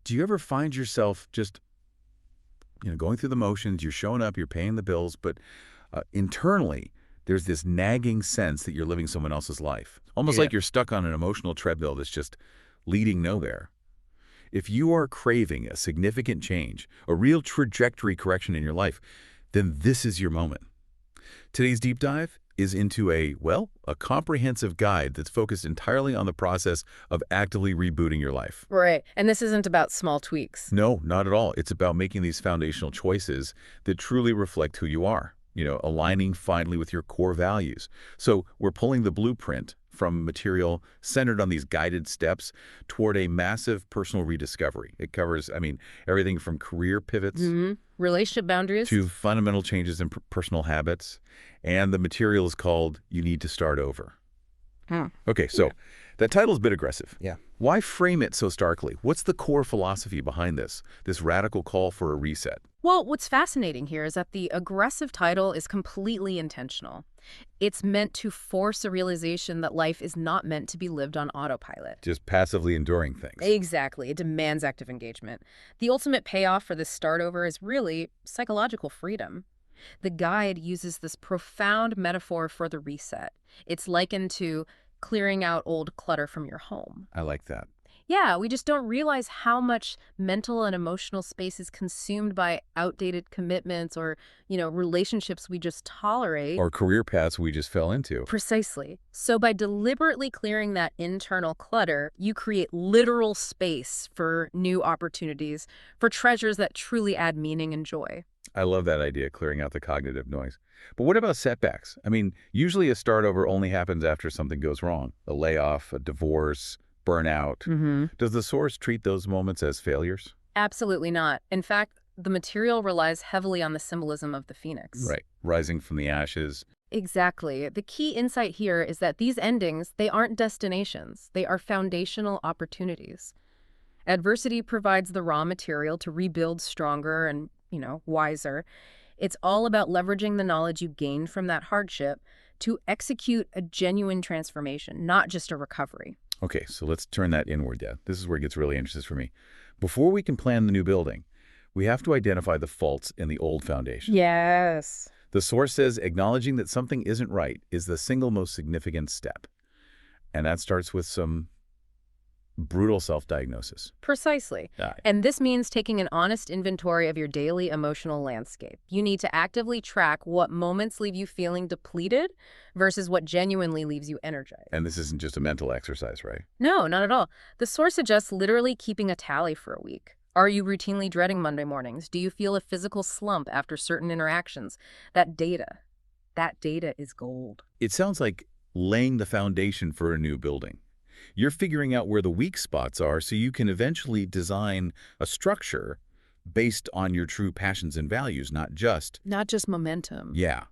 Do you ever find yourself just, going through the motions, you're showing up, you're paying the bills, but internally, there's this nagging sense that you're living someone else's life. Almost Yeah. like you're stuck on an emotional treadmill that's just leading nowhere. If you are craving a significant change, a real trajectory correction in your life, then this is your moment. Today's deep dive is into a comprehensive guide that's focused entirely on the process of actively rebooting your life. Right. And this isn't about small tweaks. No, not at all. It's about making these foundational choices that truly reflect who you are, aligning finally with your core values. So we're pulling the blueprint from material centered on these guided steps toward a massive personal rediscovery. It covers, everything from career pivots Relationship boundaries. to fundamental changes in personal habits. And the material is called You Need to Start Over. Okay, so that title's a bit aggressive. Yeah. Why frame it so starkly? What's the core philosophy behind this radical call for a reset? Well, what's fascinating here is that the aggressive title is completely intentional. It's meant to force a realization that life is not meant to be lived on autopilot. Just passively enduring things. Exactly. It demands active engagement. The ultimate payoff for this start over is really psychological freedom. The guide uses this profound metaphor for the reset. It's likened to clearing out old clutter from your home. I like that. Yeah, we just don't realize how much mental and emotional space is consumed by outdated commitments or, relationships we just tolerate. Or career paths we just fell into. Precisely. So by deliberately clearing that internal clutter, you create literal space for new opportunities, for treasures that truly add meaning and joy. I love that idea, clearing out the cognitive noise. But what about setbacks? Usually a start over only happens after something goes wrong. A layoff, a divorce, burnout. Does the source treat those moments as failures? Absolutely not. In fact, the material relies heavily on the symbolism of the phoenix. Right. Rising from the ashes. Exactly. The key insight here is that these endings, they aren't destinations. They are foundational opportunities. Adversity provides the raw material to rebuild stronger and, wiser. It's all about leveraging the knowledge you gained from that hardship to execute a genuine transformation, not just a recovery. Okay, so let's turn that inward, Dad. This is where it gets really interesting for me. Before we can plan the new building, we have to identify the faults in the old foundation. Yes. The source says acknowledging that something isn't right is the single most significant step. And that starts with some brutal self-diagnosis. Precisely. And this means taking an honest inventory of your daily emotional landscape. You need to actively track what moments leave you feeling depleted versus what genuinely leaves you energized. And this isn't just a mental exercise, right? No, not at all. The source suggests literally keeping a tally for a week. Are you routinely dreading Monday mornings? Do you feel a physical slump after certain interactions? That data is gold. It sounds like laying the foundation for a new building. You're figuring out where the weak spots are so you can eventually design a structure based on your true passions and values, not just Momentum. Yeah.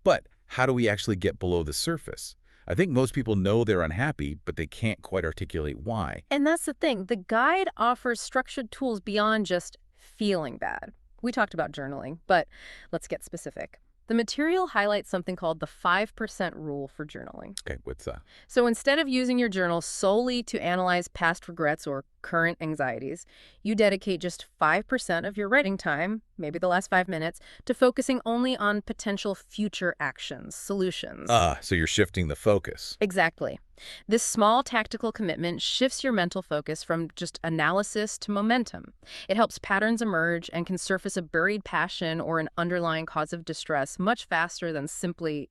But how do we actually get below the surface? I think most people know they're unhappy, but they can't quite articulate why. And that's the thing. The guide offers structured tools beyond just feeling bad. We talked about journaling, but let's get specific. The material highlights something called the 5% rule for journaling. Okay, what's that? So instead of using your journal solely to analyze past regrets or current anxieties, you dedicate just 5% of your writing time, maybe the last 5 minutes, to focusing only on potential future actions, solutions. So you're shifting the focus. Exactly. This small tactical commitment shifts your mental focus from just analysis to momentum. It helps patterns emerge and can surface a buried passion or an underlying cause of distress much faster than simply,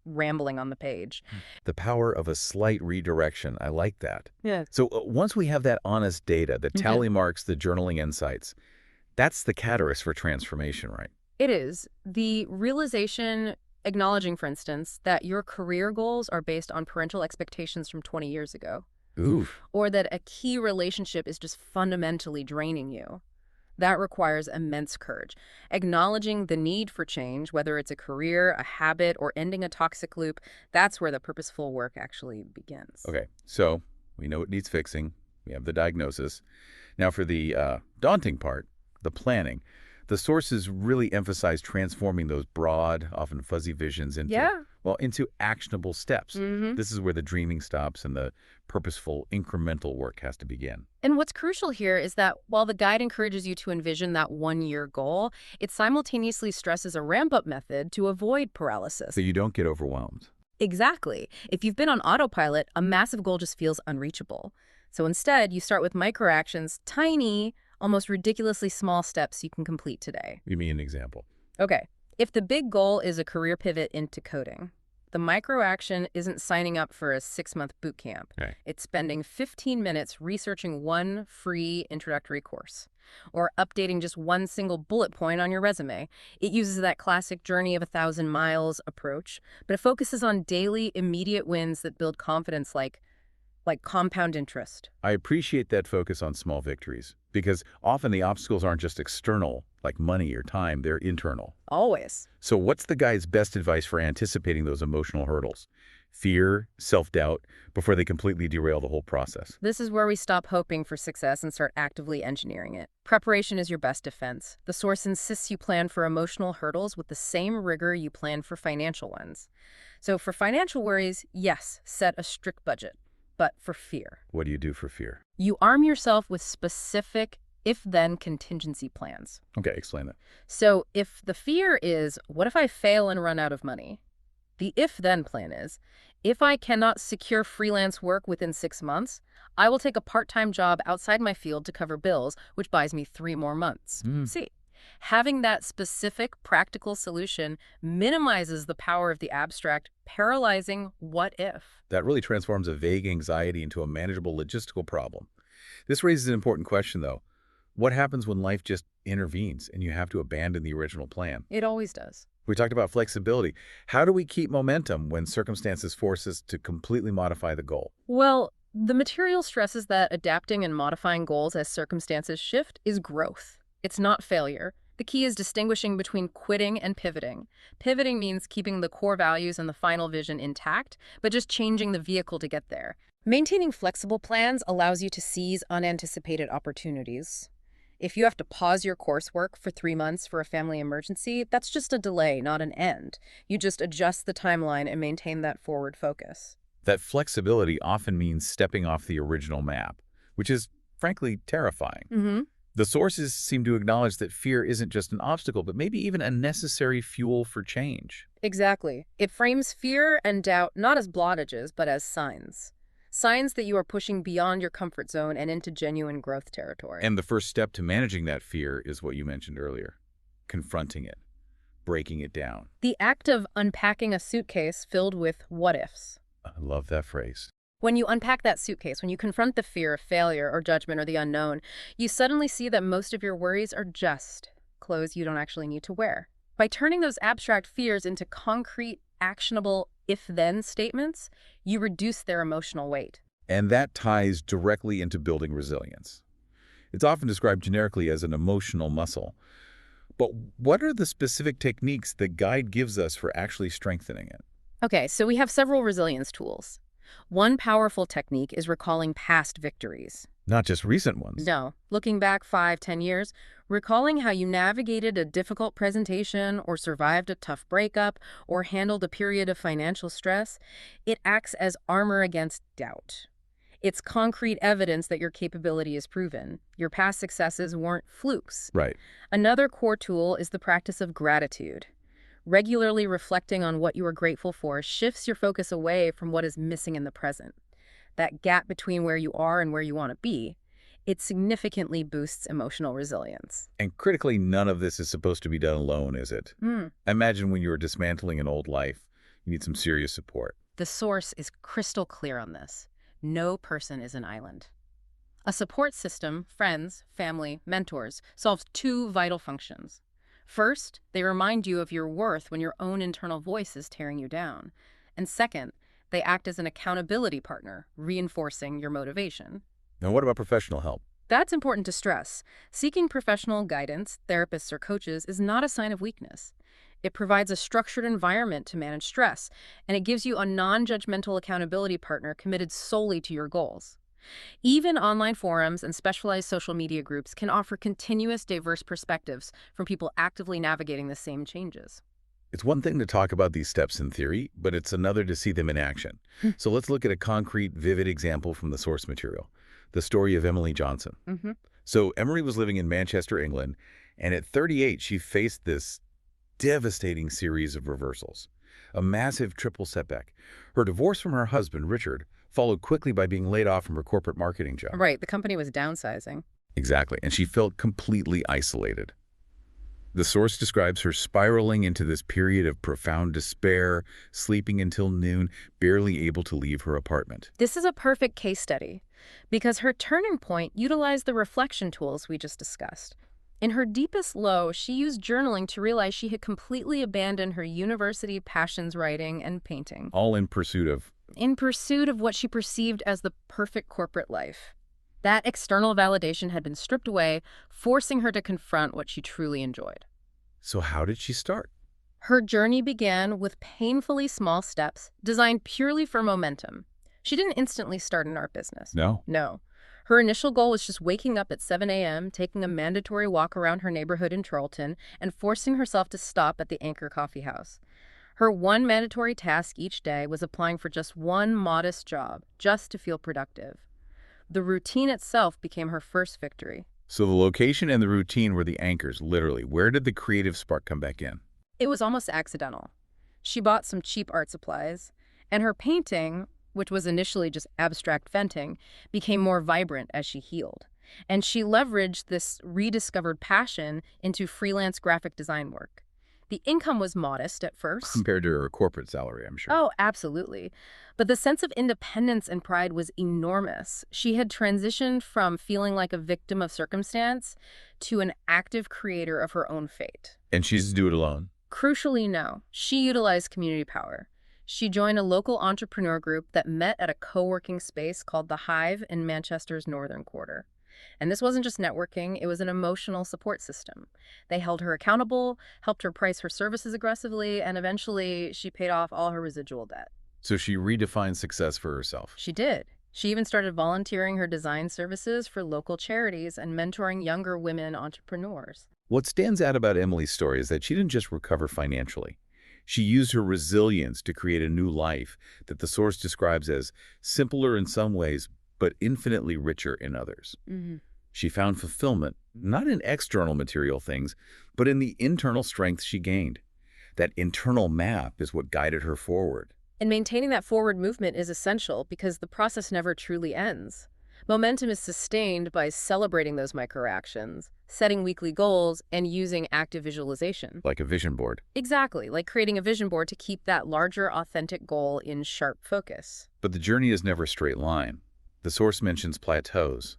rambling on the page. The power of a slight redirection. I like that. Yeah. So once we have that honest data that tally marks the journaling insights, that's the catalyst for transformation, right? It is. The realization, acknowledging, for instance, that your career goals are based on parental expectations from 20 years ago. Ooh. Or that a key relationship is just fundamentally draining you. That requires immense courage. Acknowledging the need for change, whether it's a career, a habit, or ending a toxic loop, that's where the purposeful work actually begins. Okay, so we know it needs fixing. We have the diagnosis. Now for the daunting part, the planning, the sources really emphasize transforming those broad, often fuzzy visions into Well, into actionable steps. Hmm. This is where the dreaming stops and the purposeful, incremental work has to begin. And what's crucial here is that while the guide encourages you to envision that one-year goal, it simultaneously stresses a ramp-up method to avoid So paralysis. you don't get overwhelmed. Exactly. If you've been on autopilot, a massive goal just feels unreachable. So instead, you start with micro actions, tiny, almost ridiculously small steps you can complete today. Give me an example. Okay, if the big goal is a career pivot into coding, the micro action isn't signing up for a 6-month boot camp. Okay. It's spending 15 minutes researching one free introductory course or updating just one single bullet point on your resume. It uses that classic journey of 1,000 miles approach, but it focuses on daily, immediate wins that build confidence like compound interest. I appreciate that focus on small victories because often the obstacles aren't just external, like money or time, they're internal. Always. So what's the guy's best advice for anticipating those emotional hurdles? Fear, self-doubt, before they completely derail the whole process. This is where we stop hoping for success and start actively engineering it. Preparation is your best defense. The source insists you plan for emotional hurdles with the same rigor you plan for financial ones. So for financial worries, yes, set a strict budget. But for fear, What do you do for fear? you arm yourself with specific if-then contingency plans. Okay, explain that. So if the fear is, what if I fail and run out of money? The if-then plan is, if I cannot secure freelance work within 6 months, I will take a part-time job outside my field to cover bills, which buys me 3 more months. See, having that specific practical solution minimizes the power of the abstract, paralyzing what if. That really transforms a vague anxiety into a manageable logistical problem. This raises an important question, though. What happens when life just intervenes and you have to abandon the original plan? It always does. We talked about flexibility. How do we keep momentum when circumstances force us to completely modify the goal? Well, the material stresses that adapting and modifying goals as circumstances shift is growth. It's not failure. The key is distinguishing between quitting and pivoting. Pivoting means keeping the core values and the final vision intact, but just changing the vehicle to get there. Maintaining flexible plans allows you to seize unanticipated opportunities. If you have to pause your coursework for 3 months for a family emergency, that's just a delay, not an end. You just adjust the timeline and maintain that forward focus. That flexibility often means stepping off the original map, which is, frankly, terrifying. The sources seem to acknowledge that fear isn't just an obstacle, but maybe even a necessary fuel for change. Exactly. It frames fear and doubt not as blockages, but as signs. Signs that you are pushing beyond your comfort zone and into genuine growth territory. And the first step to managing that fear is what you mentioned earlier, confronting it, breaking it down. The act of unpacking a suitcase filled with what-ifs. I love that phrase. When you unpack that suitcase, when you confront the fear of failure or judgment or the unknown, you suddenly see that most of your worries are just clothes you don't actually need to wear. By turning those abstract fears into concrete, actionable if-then statements, you reduce their emotional weight. And that ties directly into building resilience. It's often described generically as an emotional muscle. But what are the specific techniques the guide gives us for actually strengthening it? Okay, so we have several resilience tools. One powerful technique is recalling past victories. Not just recent ones. No, looking back 5, 10 years, recalling how you navigated a difficult presentation or survived a tough breakup or handled a period of financial stress, it acts as armor against doubt. It's concrete evidence that your capability is proven. Your past successes weren't flukes. Right. Another core tool is the practice of gratitude. Regularly reflecting on what you are grateful for shifts your focus away from what is missing in the present. That gap between where you are and where you want to be, it significantly boosts emotional resilience. And critically, none of this is supposed to be done alone, is it? Imagine when you're dismantling an old life, you need some serious support. The source is crystal clear on this. No person is an island. A support system, friends, family, mentors, solves 2 vital functions. First, they remind you of your worth when your own internal voice is tearing you down. And second, they act as an accountability partner, reinforcing your motivation. Now, what about professional help? That's important to stress. Seeking professional guidance, therapists or coaches, is not a sign of weakness. It provides a structured environment to manage stress, and it gives you a non-judgmental accountability partner committed solely to your goals. Even online forums and specialized social media groups can offer continuous, diverse perspectives from people actively navigating the same changes. It's one thing to talk about these steps in theory, but it's another to see them in action. So let's look at a concrete, vivid example from the source material, the story of Emily Johnson. Mm-hmm. So Emery was living in Manchester, England, and at 38, she faced this devastating series of reversals, a massive triple setback. Her divorce from her husband, Richard, followed quickly by being laid off from her corporate marketing job. Right, the company was downsizing. Exactly, and she felt completely isolated. The source describes her spiraling into this period of profound despair, sleeping until noon, barely able to leave her apartment. This is a perfect case study because her turning point utilized the reflection tools we just discussed. In her deepest low, she used journaling to realize she had completely abandoned her university passions, writing and painting, All in pursuit of... in pursuit of what she perceived as the perfect corporate life. That external validation had been stripped away, forcing her to confront what she truly enjoyed. So how did she start? Her journey began with painfully small steps designed purely for momentum. She didn't instantly start an art business. No. No. Her initial goal was just waking up at 7 a.m., taking a mandatory walk around her neighborhood in Charlton, and forcing herself to stop at the Anchor Coffee House. Her one mandatory task each day was applying for just one modest job, just to feel productive. The routine itself became her first victory. So the location and the routine were the anchors, literally. Where did the creative spark come back in? It was almost accidental. She bought some cheap art supplies, and her painting, which was initially just abstract venting, became more vibrant as she healed. And she leveraged this rediscovered passion into freelance graphic design work. The income was modest at first. Compared to her corporate salary, I'm sure. Oh, absolutely. But the sense of independence and pride was enormous. She had transitioned from feeling like a victim of circumstance to an active creator of her own fate. And she's to do it alone? Crucially, no. She utilized community power. She joined a local entrepreneur group that met at a co-working space called The Hive in Manchester's Northern Quarter. And this wasn't just networking, it was an emotional support system. They held her accountable, helped her price her services aggressively, and eventually she paid off all her residual debt. So she redefined success for herself. She did. She even started volunteering her design services for local charities and mentoring younger women entrepreneurs. What stands out about Emily's story is that she didn't just recover financially. She used her resilience to create a new life that the source describes as simpler in some ways, but infinitely richer in others. Mm-hmm. She found fulfillment, not in external material things, but in the internal strength she gained. That internal map is what guided her forward. And maintaining that forward movement is essential because the process never truly ends. Momentum is sustained by celebrating those microactions, setting weekly goals, and using active visualization. Like a vision board. Exactly, like creating a vision board to keep that larger, authentic goal in sharp focus. But the journey is never a straight line. The source mentions plateaus.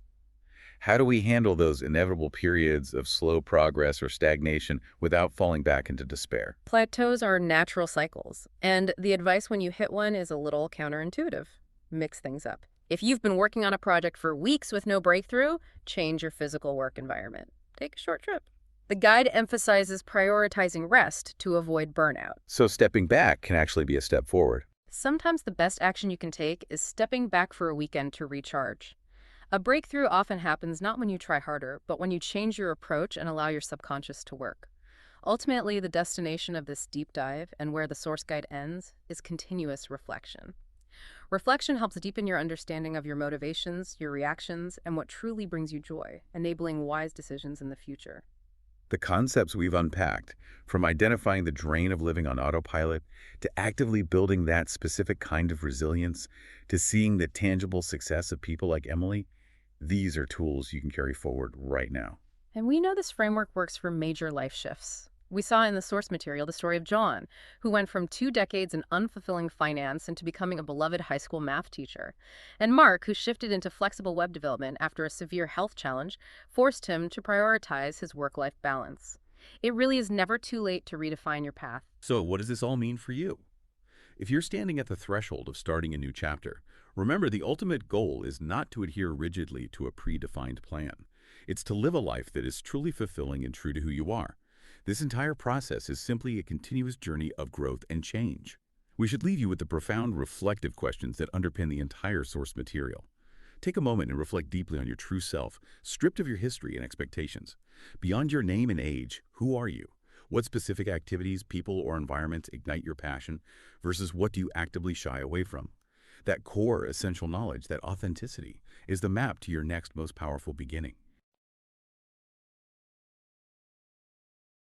How do we handle those inevitable periods of slow progress or stagnation without falling back into despair? Plateaus are natural cycles, and the advice when you hit one is a little counterintuitive. Mix things up. If you've been working on a project for weeks with no breakthrough, change your physical work environment. Take a short trip. The guide emphasizes prioritizing rest to avoid burnout. So stepping back can actually be a step forward. Sometimes the best action you can take is stepping back for a weekend to recharge. A breakthrough often happens not when you try harder, but when you change your approach and allow your subconscious to work. Ultimately, the destination of this deep dive and where the source guide ends is continuous reflection. Reflection helps deepen your understanding of your motivations, your reactions, and what truly brings you joy, enabling wise decisions in the future. The concepts we've unpacked, from identifying the drain of living on autopilot, to actively building that specific kind of resilience, to seeing the tangible success of people like Emily, these are tools you can carry forward right now. And we know this framework works for major life shifts. We saw in the source material the story of John, who went from 2 decades in unfulfilling finance into becoming a beloved high school math teacher. And Mark, who shifted into flexible web development after a severe health challenge, forced him to prioritize his work-life balance. It really is never too late to redefine your path. So what does this all mean for you? If you're standing at the threshold of starting a new chapter, remember the ultimate goal is not to adhere rigidly to a predefined plan. It's to live a life that is truly fulfilling and true to who you are. This entire process is simply a continuous journey of growth and change. We should leave you with the profound reflective questions that underpin the entire source material. Take a moment and reflect deeply on your true self, stripped of your history and expectations. Beyond your name and age, who are you? What specific activities, people, or environments ignite your passion versus what do you actively shy away from? That core essential knowledge, that authenticity, is the map to your next most powerful beginning.